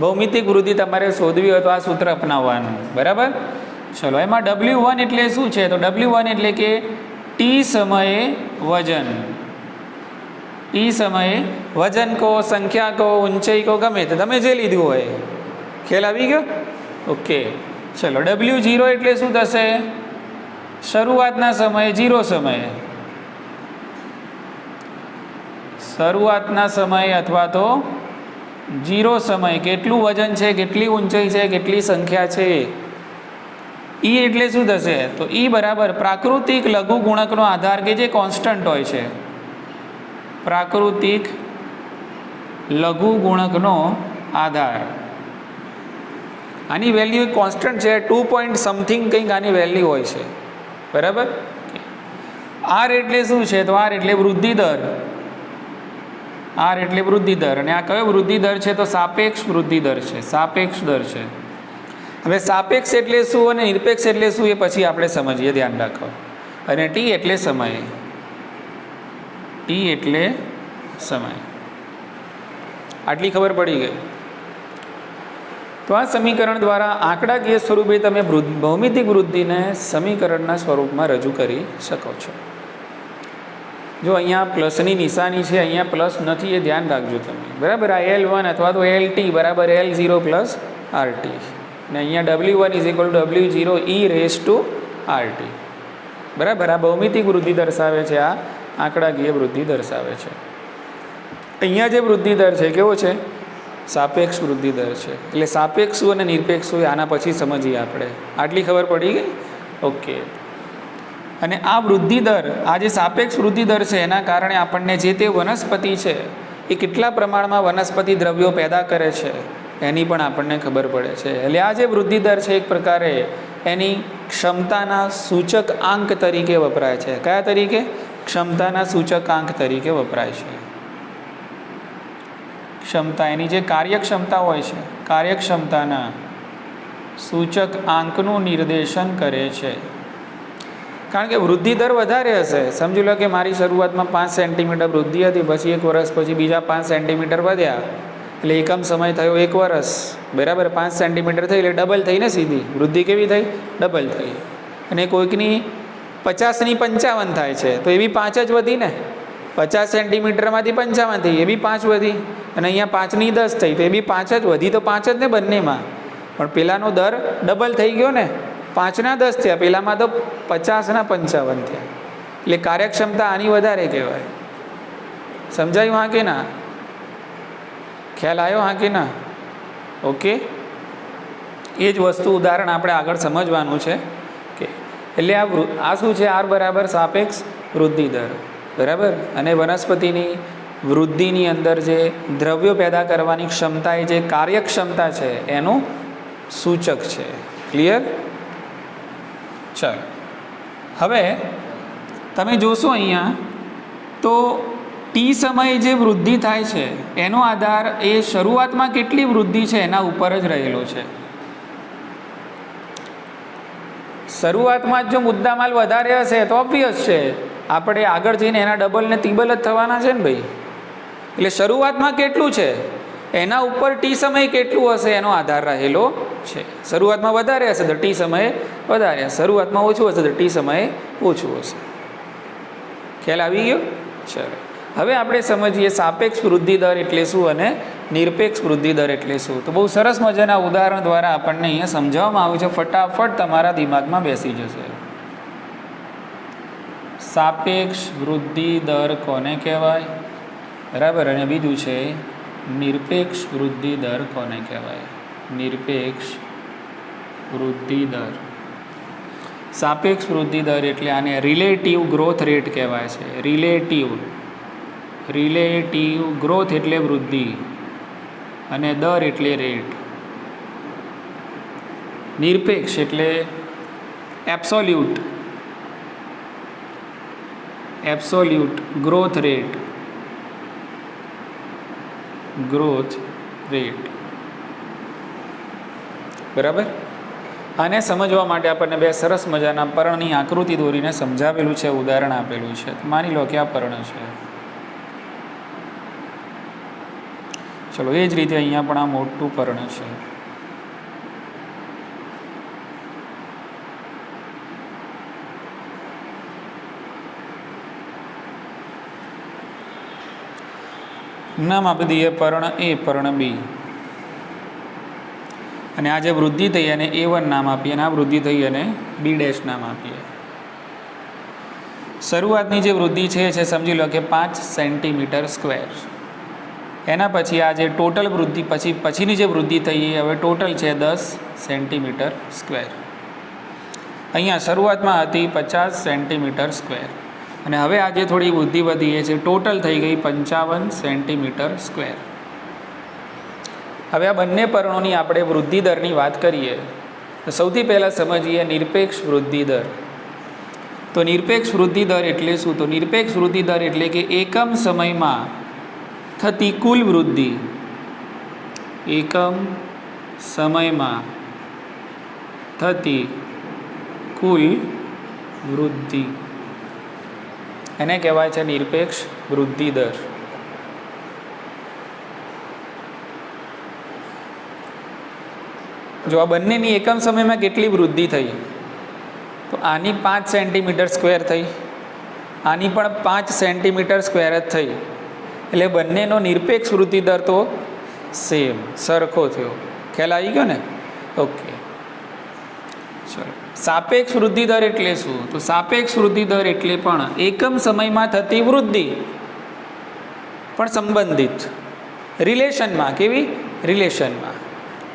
ભૌમિતિક વૃદ્ધિ તમારે શોધવી હોય તો આ સૂત્ર અપનાવવાનું, બરાબર. ચલો એમાં W1 એટલે શું છે? તો W1 એટલે કે T સમયે વજન. T સમયે વજન કહો, સંખ્યા કહો, ઊંચાઈ કહો, ગમે તે તમે જે લીધું હોય. ખ્યાલ આવી ગયો? ઓકે, ચલો W0 એટલે શું થશે? શરૂઆતના સમયે, 0 સમયે, શરૂઆતના સમયે અથવા તો 0 સમયે કેટલું વજન છે, કેટલી ઊંચાઈ છે, કેટલી સંખ્યા છે. E એટલે શું થશે? તો E બરાબર પ્રાકૃતિક લઘુ ગુણકનો આધાર કે જે કોન્સ્ટન્ટ હોય છે. પ્રાકૃતિક લઘુ ગુણકનો આધાર, આની વેલ્યુ કોન્સ્ટન્ટ છે, 2 પોઈન્ટ સમથિંગ કંઈક આની વેલ્યુ હોય છે, બરાબર. R એટલે શું છે? તો R એટલે વૃદ્ધિ દર. R એટલે વૃદ્ધિ દર. અને આ કયો વૃદ્ધિ દર છે? તો સાપેક્ષ વૃદ્ધિ દર છે, સાપેક્ષ દર છે. હવે સાપેક્ષ એટલે શું અને નિરપેક્ષ એટલે શું એ પછી આપણે સમજીએ, ધ્યાન રાખો. અને T એટલે સમય. T એટલે સમય. આટલી ખબર પડી ગઈ? તો આ સમીકરણ દ્વારા આંકડાકીય સ્વરૂપે તમે ભૌમિતિક વૃદ્ધિને સમીકરણના સ્વરૂપમાં રજૂ કરી શકો છો. જો અહીંયા પ્લસની નિશાની છે, અહીંયા પ્લસ નથી, એ ધ્યાન રાખજો તમે, બરાબર. આ L1 અથવા તો LT બરાબર L0 + RT, ને અહીંયા W1 = W0 e⁻RT, બરાબર. આ ભૌમિતિક વૃદ્ધિ દર્શાવે છે, આ આંકડાકીય વૃદ્ધિ દર્શાવે છે. અહીંયા જે વૃદ્ધિ દર છે કેવો છે? સાપેક્ષ વૃદ્ધિ દર છે. એટલે સાપેક્ષ અને નિરપેક્ષ આના પછી સમજીએ આપણે. આટલી ખબર પડી ગઈ? ઓકે. અને આ વૃદ્ધિ દર, આ જે સાપેક્ષ વૃદ્ધિ દર છે એના કારણે આપણને જે તે વનસ્પતિ છે એ કેટલા પ્રમાણમાં વનસ્પતિ દ્રવ્યો પેદા કરે છે એની પણ આપણને ખબર પડે છે. એટલે આ જે વૃદ્ધિ દર છે એક પ્રકારે એની ક્ષમતાના સૂચક આંક તરીકે વપરાય છે. કયા તરીકે? ક્ષમતાના સૂચક આંક તરીકે વપરાય છે. ક્ષમતા, એની જે કાર્યક્ષમતા હોય છે, કાર્યક્ષમતાના સૂચક આંકનું નિર્દેશન કરે છે. કારણ કે વૃદ્ધિ દર વધારે હશે. સમજી લો કે મારી શરૂઆતમાં 5 સેન્ટીમીટર વૃદ્ધિ હતી, પછી 1 વર્ષ પછી બીજા 5 સેન્ટીમીટર વધ્યા, એટલે એકમ સમય થયો 1 વર્ષ, બરાબર. 5 સેન્ટીમીટર થઈ એટલે ડબલ થઈને સીધી વૃદ્ધિ કેવી થઈ? ડબલ થઈ. અને કોઈકની 50ની 55 થાય છે તો એ બી 5 જ વધી ને. 50 સેન્ટીમીટરમાંથી 55 થઈ, એ બી 5 વધી. અને અહીંયા 5ની 10 થઈ તો એ બી 5 જ વધી, તો 5 જ ને બંનેમાં. પણ પેલાનો દર ડબલ થઈ ગયો ને, 5ના 10 થયા, પેલામાં તો 50ના 55 થયા. એટલે કાર્યક્ષમતા આની વધારે કહેવાય. સમજાયું હા કે ના? ખ્યાલ આવ્યો હા કે ના? ઓકે. એ જ વસ્તુ ઉદાહરણ આપણે આગળ સમજવાનું છે કે એટલે આ શું છે? આર બરાબર સાપેક્ષ વૃદ્ધિ દર, બરાબર. અને વનસ્પતિની વૃદ્ધિની અંદર જે દ્રવ્યો પેદા કરવાની ક્ષમતા, એ જે કાર્યક્ષમતા છે એનું સૂચક છે. ક્લિયર? ચાલો હવે તમે જોશો અહીંયા તો ટી સમયે જે વૃદ્ધિ થાય છે એનો આધાર એ શરૂઆતમાં કેટલી વૃદ્ધિ છે એના ઉપર જ રહેલો છે. શરૂઆતમાં જો મુદ્દામાલ વધારે હશે તો ઓબ્વિયસ છે આપણે આગળ જઈને એના ડબલ ને ત્રિબલ જ થવાના છે ને ભાઈ. એટલે શરૂઆતમાં કેટલું છે એના ઉપર ટી સમય કેટલું હશે એનો આધાર રહેલો છે. શરૂઆતમાં વધારે હશે તો ટી સમયે વધારે, શરૂઆતમાં ઓછું હશે તો ટી સમયે ઓછું હશે. ખ્યાલ આવી ગયો? ચલો હવે આપણે સમજીએ સાપેક્ષ વૃદ્ધિ દર એટલે શું અને નિરપેક્ષ વૃદ્ધિ દર એટલે શું. તો બહુ સરસ મજાના ઉદાહરણ દ્વારા આપણને અહીંયા સમજાવવામાં આવ્યું છે. ફટાફટ તમારા દિમાગમાં બેસી જશે. સાપેક્ષ વૃદ્ધિ દર કોને કહેવાય? બરાબર. અને બીજું છે નિરપેક્ષ વૃદ્ધિ દર કોને કહેવાય? નિરપેક્ષ વૃદ્ધિ દર. સાપેક્ષ વૃદ્ધિ દર એટલે આને રિલેટિવ ગ્રોથ રેટ કહેવાય છે. રિલેટિવ ગ્રોથ એટલે વૃદ્ધિ અને દર એટલે રેટ. નિરપેક્ષ એટલે એબ્સોલ્યુટ ગ્રોથ રેટ. બરાબર. આને સમજવા માટે આપણને બે સરસ મજાના પર્ણની આકૃતિ દોરીને સમજાવેલું છે, ઉદાહરણ આપેલું છે. માની લો કે આ પર્ણ છે. ચલો એ જ રીતે અહીંયા પણ આ મોટું પર્ણ છે. નામ આપી દઈએ પર્ણ એ, પર્ણ બી. અને આ જે વૃદ્ધિ થઈ અને A1 નામ આપીએ અને આ વૃદ્ધિ થઈ અને B' નામ આપીએ. શરૂઆતની જે વૃદ્ધિ છે સમજી લો કે 5 સેન્ટીમીટર સ્ક્વેર. એના પછી આ જે ટોટલ વૃદ્ધિ પછીની જે વૃદ્ધિ થઈ એ હવે ટોટલ છે 10 સેન્ટીમીટર સ્ક્વેર. અહીંયા શરૂઆતમાં હતી 50 સેન્ટીમીટર સ્ક્વેર અને હવે આ જે થોડી વૃદ્ધિ વધી એ છે ટોટલ થઈ ગઈ 55 સેન્ટીમીટર સ્ક્વેર. હવે આ બંને પર્ણોની આપણે વૃદ્ધિ દરની વાત કરીએ તો સૌથી પહેલાં સમજીએ નિરપેક્ષ વૃદ્ધિ દર. તો નિરપેક્ષ વૃદ્ધિ દર એટલે શું? તો નિરપેક્ષ વૃદ્ધિ દર એટલે કે એકમ સમયમાં થતી કુલ વૃદ્ધિ. એકમ સમયમાં થતી કુલ વૃદ્ધિ એને કહેવાય છે નિરપેક્ષ વૃદ્ધિ દર. જો આ બંનેની એકમ સમયમાં કેટલી વૃદ્ધિ થઈ? તો આની 5 સેન્ટીમીટર સ્ક્વેર થઈ, આની પણ 5 સેન્ટીમીટર સ્ક્વેર જ થઈ. એટલે બંનેનો નિરપેક્ષ વૃદ્ધિ દર તો સેમ, સરખો થયો. ખ્યાલ આવી ગયો ને? ઓકે. ચલો સાપેક્ષ વૃદ્ધિ દર એટલે શું? તો સાપેક્ષ વૃદ્ધિ દર એટલે પણ એકમ સમયમાં થતી વૃદ્ધિ પણ સંબંધિત રિલેશનમાં. કેવી રિલેશનમાં?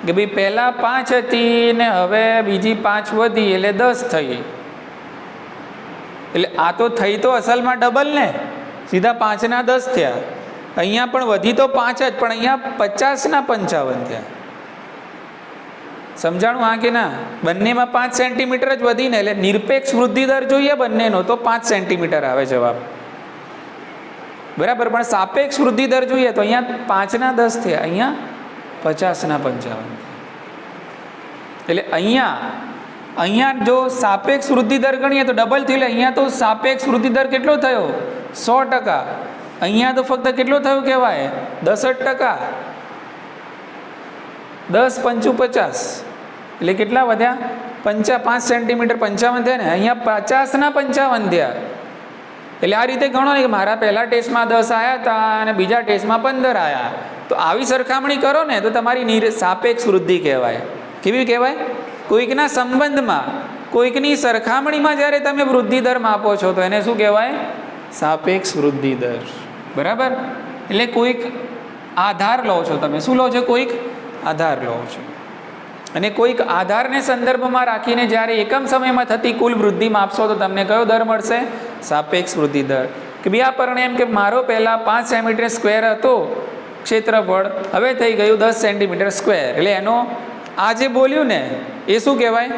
કે ભાઈ પહેલાં 5 હતી ને હવે બીજી 5 વધી એટલે 10 થઈ. એટલે આ તો થઈ તો અસલમાં ડબલ ને, સીધા 5ના 10 થયા. અહીંયા પણ વધી તો 5 જ, પણ અહીંયા 50ના 55 થયા. સમજાણું હા કે ના? બંનેમાં 5 સેન્ટીમીટર જ વધીને એટલે નિરપેક્ષ વૃદ્ધિ દર જોઈએ બંનેનો તો 5 સેન્ટીમીટર આવે જવાબ. બરાબર. પણ સાપેક્ષ વૃદ્ધિ દર જોઈએ તો અહીંયા 5ના 10 થયા, અહીંયા 50ના 55. એટલે અહીંયા જો સાપેક્ષ વૃદ્ધિ દર ગણીએ તો ડબલ થયું. એટલે અહીંયા તો સાપેક્ષ વૃદ્ધિ દર કેટલો થયો? 100%. અહીંયા તો ફક્ત કેટલો થયો કહેવાય? 10%. 10 × 5 = 50. એટલે કેટલા વધ્યા 5 સેન્ટીમીટર 55 થયા ને, અહીંયા 50ના 55 થયા. એટલે આ રીતે ગણો ને કે મારા પહેલા ટેસ્ટમાં 10 આવ્યા હતા અને બીજા ટેસ્ટમાં 15 આવ્યા. તો આવી સરખામણી કરો ને તો તમારી સાપેક્ષ વૃદ્ધિ કહેવાય. કેવી કહેવાય? કોઈકના સંબંધમાં, કોઈકની સરખામણીમાં જ્યારે તમે વૃદ્ધિ દર માપો છો તો એને શું કહેવાય? સાપેક્ષ વૃદ્ધિ દર. બરાબર? એટલે કોઈક આધાર લો છો તમે. શું લો છો? કોઈક આધાર લો છો. અને કોઈક આધારને સંદર્ભમાં રાખીને જ્યારે એકમ સમયમાં થતી કુલ વૃદ્ધિ માપશો તો તમને કયો દર મળશે? સાપેક્ષ વૃદ્ધિ દર. કે ભાઈ આ પરિણામ એમ કે મારો પહેલાં 5 સેન્ટીમીટર સ્ક્વેર હતો ક્ષેત્રફળ, હવે થઈ ગયું 10 સેન્ટીમીટર સ્ક્વેર. એટલે એનો આ જે બોલ્યું ને એ શું કહેવાય?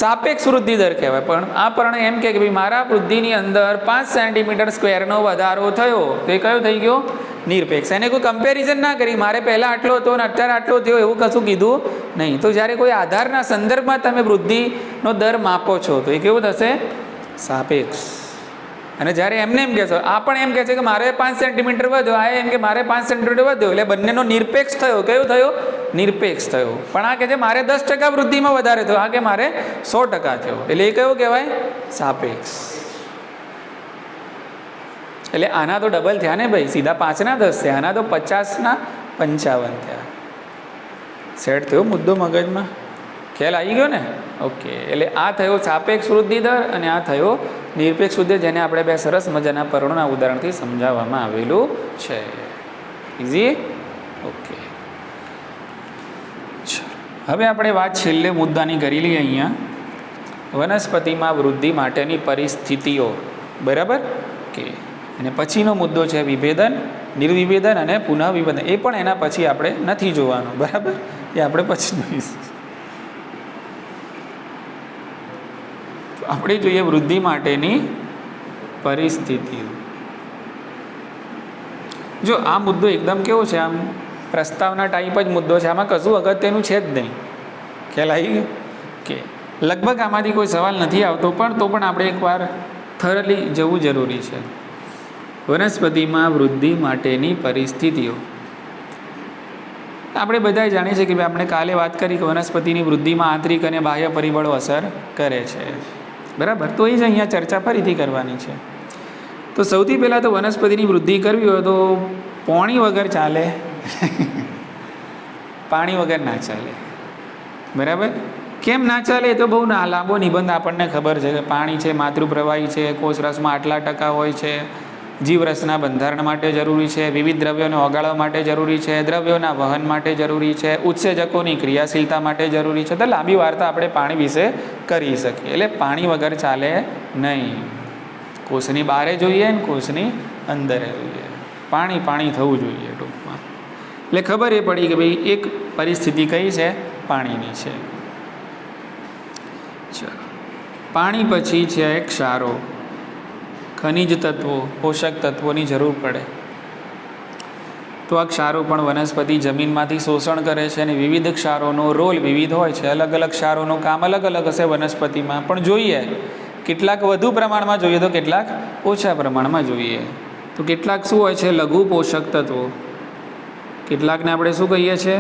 સાપેક્ષ વૃદ્ધિ દર કહેવાય. પણ આ પરિણામ એમ કે ભાઈ મારા વૃદ્ધિની અંદર 5 સેન્ટીમીટર સ્ક્વેરનો વધારો થયો તો એ કયો થઈ ગયો? નિરપેક્ષ. એને કોઈ કમ્પેરિઝન ના કરી, મારે પહેલાં આટલો હતો અને અત્યારે આટલો થયો એવું કશું કીધું નહીં. તો જ્યારે કોઈ આધારના સંદર્ભમાં તમે વૃદ્ધિનો દર માપો છો તો એ કેવું થશે? સાપેક્ષ. અને જ્યારે એમને એમ કહેશો, આ પણ એમ કહે છે કે મારે 5 સેન્ટીમીટર વધ્યો, આ એમ કે મારે 5 સેન્ટીમીટર વધ્યો, એટલે બંનેનો નિરપેક્ષ થયો. કયો થયો? નિરપેક્ષ થયો. પણ આ કહે છે મારે 10% વૃદ્ધિમાં વધારે થયો, આ કે મારે 100% થયો. એટલે એ કયો કહેવાય? સાપેક્ષ. એટલે આના તો ડબલ થયા ને ભાઈ, સીધા 5ના 10 થયા, આના તો 50ના 55 થયા. સેટ થયો મુદ્દો મગજમાં? ખ્યાલ આવી ગયો ને? ઓકે. એટલે આ થયો સાપેક્ષ વૃદ્ધિ દર અને આ થયો નિરપેક્ષ વૃદ્ધિ, જેને આપણે બે સરસ મજાના પરિણામના ઉદાહરણથી સમજાવવામાં આવેલું છે. ઇઝી? ઓકે. હવે આપણે વાત છેલ્લે મુદ્દાની કરી લઈએ અહીંયા, વનસ્પતિમાં વૃદ્ધિ માટેની પરિસ્થિતિઓ. બરાબર? ઓકે. અને પછીનો મુદ્દો છે વિભેદન, નિર્વિભેદન અને પુનઃવિભેદન. એ પણ એના પછી આપણે નથી જોવાનું. બરાબર? એ આપણે પછી જોઈશું. આપણે જોઈએ વૃદ્ધિ માટેની પરિસ્થિતિઓ. જો આ મુદ્દો એકદમ કેવો છે, આમ પ્રસ્તાવના ટાઈપ જ મુદ્દો છે, આમાં કશું અગત્યનું છે જ નહીં. ખ્યાલ આવી ગયો કે લગભગ આમાંથી કોઈ સવાલ નથી આવતો, પણ તો પણ આપણે એકવાર થરલી જવું જરૂરી છે. વનસ્પતિમાં વૃદ્ધિ માટેની પરિસ્થિતિઓ. આપણે બધા જાણીએ છીએ કે આપણે કાલે વાત કરી કે વનસ્પતિની વૃદ્ધિમાં આંતરિક અને બાહ્ય પરિબળો અસર કરે છે. બરાબર? તો એ જ અહીંયા ચર્ચા ફરીથી કરવાની છે. તો સૌથી પહેલાં તો વનસ્પતિની વૃદ્ધિ કરવી હોય તો પાણી વગર ચાલે? પાણી વગર ના ચાલે. બરાબર? કેમ ના ચાલે? એ તો બહુ લાંબો નિબંધ આપણને ખબર છે કે પાણી છે, માતૃપ્રવાહી છે, કોષરસમાં આટલા ટકા હોય છે, જીવરસના બંધારણ માટે જરૂરી છે, વિવિધ દ્રવ્યોને ઓગાળવા માટે જરૂરી છે, દ્રવ્યોના વહન માટે જરૂરી છે, ઉત્સેચકોની ક્રિયાશીલતા માટે જરૂરી છે. તો લાંબી વાર્તા આપણે પાણી વિશે કરી શકીએ. એટલે પાણી વગર ચાલે નહીં. કોષની બહારે જોઈએ ને કોષની અંદરે જોઈએ, પાણી પાણી થવું જોઈએ ટૂંકમાં. એટલે ખબર એ પડી કે ભાઈ એક પરિસ્થિતિ કઈ છે? પાણીની છે. ચલો, પાણી પછી છે ક્ષારો, ખનિજ તત્વો, પોષક તત્વોની જરૂર પડે. તો આ ક્ષારો પણ વનસ્પતિ જમીનમાંથી શોષણ કરે છે અને વિવિધ ક્ષારોનો રોલ વિવિધ હોય છે. અલગ અલગ ક્ષારોનું કામ અલગ અલગ હશે વનસ્પતિમાં, પણ જોઈએ કેટલાક વધુ પ્રમાણમાં જોઈએ તો કેટલાક ઓછા પ્રમાણમાં જોઈએ. તો કેટલાક શું હોય છે? લઘુ પોષક તત્વો. કેટલાકને આપણે શું કહીએ છીએ?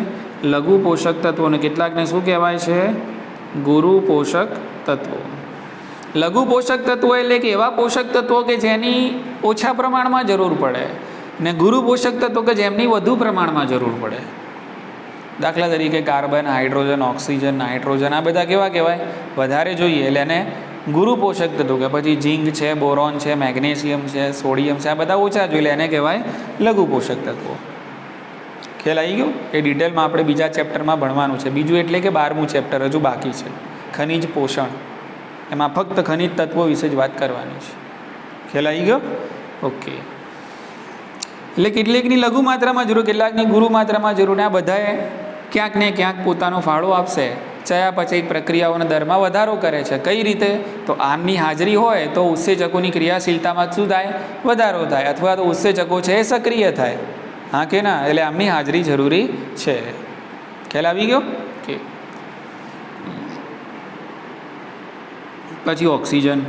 લઘુ પોષક તત્વો. અને કેટલાકને શું કહેવાય છે? ગુરુ પોષક તત્વો. લઘુ પોષક તત્વો એટલે કે એવા પોષક તત્વો કે જેની ઓછા પ્રમાણમાં જરૂર પડે, ને ગુરુ પોષક તત્વો કે જેમની વધુ પ્રમાણમાં જરૂર પડે. દાખલા તરીકે કાર્બન, હાઇડ્રોજન, ઓક્સિજન, નાઇટ્રોજન, આ બધા કેવા કહેવાય? વધારે જોઈએ એટલે એને ગુરુ પોષક તત્વો કે. પછી ઝીંક છે, બોરોન છે, મેગ્નેશિયમ છે, સોડિયમ છે, આ બધા ઓછા જોઈએ એને કહેવાય લઘુ પોષક તત્વો. ખ્યાલ આવી ગયો? એ ડિટેલમાં આપણે બીજા ચેપ્ટરમાં ભણવાનું છે. બીજું એટલે કે 12મું ચેપ્ટર હજુ બાકી છે, ખનિજ પોષણ. એમાં ફક્ત ખનિજ તત્વો વિશે જ વાત કરવાની છે. ખ્યાલ આવી ગયો? ઓકે. એટલે કેટલીકની લઘુ માત્રામાં જરૂર, કેટલાકની ગુરુ માત્રામાં જરૂર. આ બધાએ ક્યાંક ને ક્યાંક પોતાનો ફાળો આપશે. ચયાપચય પ્રક્રિયાઓના દરમાં વધારો કરે છે. કઈ રીતે? તો આમની હાજરી હોય તો ઉત્સેચકોની ક્રિયાશીલતામાં શું થાય? વધારો થાય. અથવા તો ઉત્સેચકો છે એ સક્રિય થાય. હા કે ના? એટલે આમની હાજરી જરૂરી છે. ખ્યાલ આવી ગયો? કે પછી ઓક્સિજન.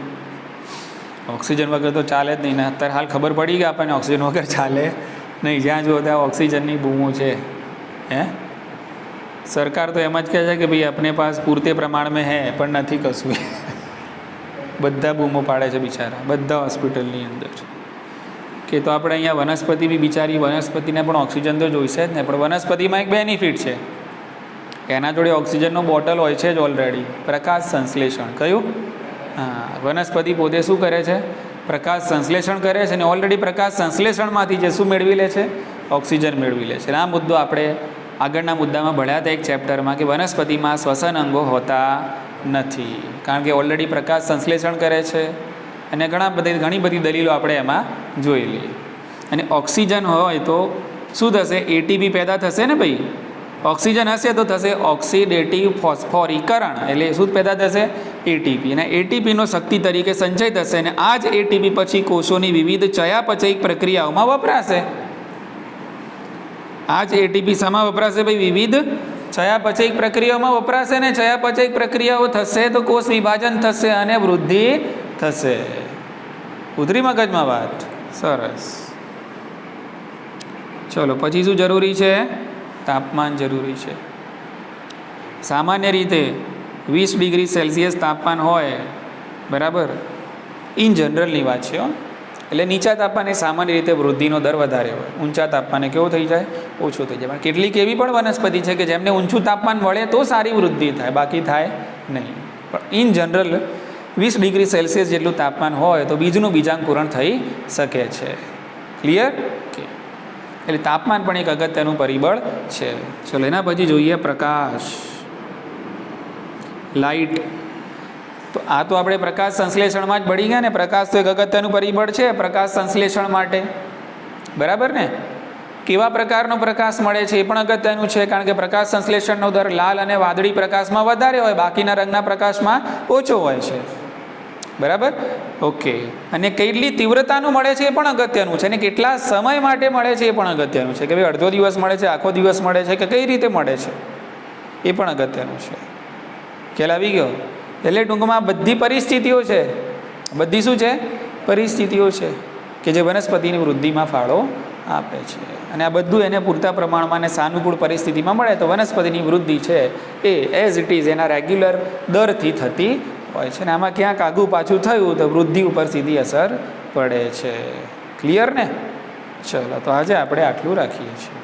ઓક્સિજન વગર તો ચાલે જ નહીં ને. અત્યારે હાલ ખબર પડી કે આપણને ઓક્સિજન વગર ચાલે નહીં. જ્યાં જુઓ ત્યાં ઓક્સિજનની બૂમો છે. હે? सरकार तो एम ज કહે છે કે ભાઈ अपने पास पूरते प्रमाण में है પણ નથી કશું બધા બૂમો પાડે છે બિચારા બધા હોસ્પિટલની અંદર કે તો આપણે અહીંયા વનસ્પતિ બી બિચારી વનસ્પતિને પણ ઓક્સિજન તો જોઈશે જ ને પણ વનસ્પતિમાં એક બેનિફિટ છે એના જોડે ઓક્સિજનનો બોટલ હોય છે જ ઓલરેડી પ્રકાશ સંશ્લેષણ કયું હા વનસ્પતિ પોતે શું કરે છે પ્રકાશ સંશ્લેષણ કરે છે અને ઓલરેડી પ્રકાશ સંશ્લેષણમાંથી જે શું મેળવી લે છે ઓક્સિજન મેળવી લે છે આ મુદ્દો આપણે આગળના મુદ્દામાં ભણ્યા હતા એક ચેપ્ટરમાં કે વનસ્પતિમાં શ્વસન અંગો હોતા નથી કારણ કે ઓલરેડી પ્રકાશ સંશ્લેષણ કરે છે અને ઘણી બધી દલીલો આપણે એમાં જોઈ લઈએ અને ઓક્સિજન હોય તો શું થશે એટીપી પેદા થશે ને ભાઈ ઓક્સિજન હશે તો થશે ઓક્સિડેટિવ ફોસ્ફોરીકરણ એટલે શું પેદા થશે એટીપી અને એટીપીનો શક્તિ તરીકે સંચય થશે અને આ જ એટીપી પછી કોષોની વિવિધ ચયાપચયિક પ્રક્રિયાઓમાં વપરાશે આ જ એટીપી શામાં વપરાશે ભાઈ વિવિધ ચયાપચયિક પ્રક્રિયાઓમાં વપરાશે ને ચયાપચયિક પ્રક્રિયાઓ થશે તો કોષ વિભાજન થશે અને વૃદ્ધિ થશે ઉતરી મગજમાં વાત સરસ ચલો પછી શું જરૂરી છે તાપમાન જરૂરી છે સામાન્ય રીતે 20 ડિગ્રી સેલ્સિયસ તાપમાન હોય બરાબર ઇન જનરલની વાત છે એટલે નીચા તાપમાને સામાન્ય રીતે વૃદ્ધિનો દર વધારે હોય ઊંચા તાપમાને કેવો થઈ જાય ઓછો થઈ જાય પણ કેટલીક એવી પણ વનસ્પતિ છે કે જેમને ઊંચું તાપમાન મળે તો સારી વૃદ્ધિ થાય બાકી થાય નહીં પણ ઇન જનરલ 20 ડિગ્રી સેલ્સિયસ જેટલું તાપમાન હોય તો બીજનું બીજાંકુરણ થઈ શકે છે ક્લિયર એટલે તાપમાન પણ એક અગત્યનું પરિબળ છે ચલો એના પછી જોઈએ પ્રકાશ લાઇટ તો આ તો આપણે પ્રકાશ સંશ્લેષણમાં જ ભળી ગયા ને પ્રકાશ તો એક અગત્યનું પરિબળ છે પ્રકાશ સંશ્લેષણ માટે બરાબર ને કેવા પ્રકારનો પ્રકાશ મળે છે એ પણ અગત્યનું છે કારણ કે પ્રકાશ સંશ્લેષણનો દર લાલ અને વાદળી પ્રકાશમાં વધારે હોય બાકીના રંગના પ્રકાશમાં ઓછો હોય છે બરાબર ઓકે અને કેટલી તીવ્રતાનું મળે છે એ પણ અગત્યનું છે અને કેટલા સમય માટે મળે છે એ પણ અગત્યનું છે કે ભાઈ અડધો દિવસ મળે છે આખો દિવસ મળે છે કે કઈ રીતે મળે છે એ પણ અગત્યનું છે ખ્યાલ આવી ગયો એટલે ટૂંકમાં બધી પરિસ્થિતિઓ છે બધી શું છે પરિસ્થિતિઓ છે કે જે વનસ્પતિની વૃદ્ધિમાં ફાળો આપે છે અને આ બધું એને પૂરતા પ્રમાણમાં અને સાનુકૂળ પરિસ્થિતિમાં મળે તો વનસ્પતિની વૃદ્ધિ છે એ એઝ ઇટ ઇઝ એના રેગ્યુલર દરથી થતી હોય છે ને આમાં ક્યાંક આગું પાછું થયું તો વૃદ્ધિ ઉપર સીધી અસર પડે છે ક્લિયર ને ચલો તો આજે આપણે આટલું રાખીએ છીએ